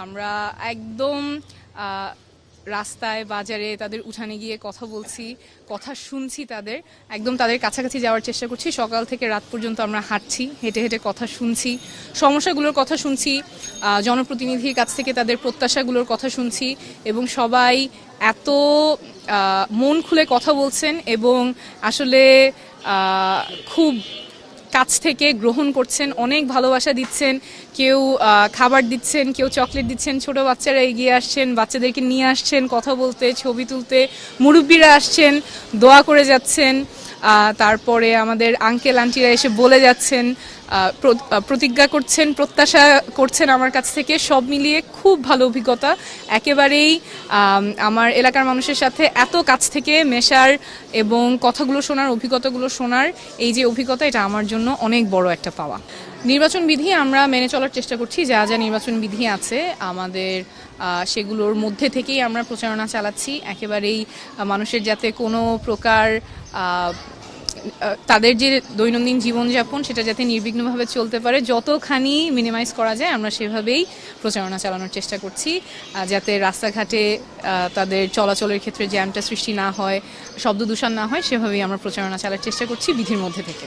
আমরা একদম রাস্তায় বাজারে তাদের উঠানে গিয়ে কথা বলছি, কথা শুনছি, একদম তাদের কাছাকাছি যাওয়ার চেষ্টা করছি। সকাল থেকে রাত পর্যন্ত আমরা হাঁটছি, হেঁটে হেঁটে কথা শুনছি, সমস্যাগুলোর কথা শুনছি, জনপ্রতিনিধির কাছ থেকে তাদের প্রত্যাশাগুলোর কথা শুনছি, এবং সবাই এত মন খুলে কথা বলছেন এবং আসলে খুব কাছ থেকে গ্রহণ করছেন, অনেক ভালোবাসা দিচ্ছেন। কেউ খাবার দিচ্ছেন, কেউ চকলেট দিচ্ছেন, ছোট বাচ্চারা এগিয়ে আসছেন, বাচ্চাদেরকে নিয়ে আসছেন কথা বলতে, ছবি তুলতে, মুরব্বীরা আসছেন, দোয়া করে যাচ্ছেন। তারপরে আমাদের আঙ্কেল আন্টিরা এসে বলে যাচ্ছেন, প্রতিজ্ঞা করছেন, প্রত্যাশা করছেন আমার কাছ থেকে। সব মিলিয়ে খুব ভালো অভিজ্ঞতা। একেবারেই আমার এলাকার মানুষের সাথে এত কাছ থেকে মেশার এবং কথাগুলো শোনার, অভিজ্ঞতাগুলো শোনার এই যে অভিজ্ঞতা, এটা আমার জন্য অনেক বড় একটা পাওয়া। নির্বাচন বিধি আমরা মেনে চলার চেষ্টা করছি। যা যা নির্বাচন বিধি আছে আমাদের সেগুলোর মধ্যে থেকেই আমরা প্রচারণা চালাচ্ছি। একেবারেই মানুষের যাতে কোনো প্রকার তাদের যে দৈনন্দিন জীবনযাপন সেটা যাতে নির্বিঘ্নভাবে চলতে পারে, যতখানি মিনিমাইজ করা যায় আমরা সেভাবেই প্রচারণা চালানোর চেষ্টা করছি, যাতে রাস্তাঘাটে তাদের চলাচলের ক্ষেত্রে জ্যামটা সৃষ্টি না হয়, শব্দ দূষণ না হয়, সেভাবেই আমরা প্রচারণা চালার চেষ্টা করছি বিধির মধ্যে থেকে।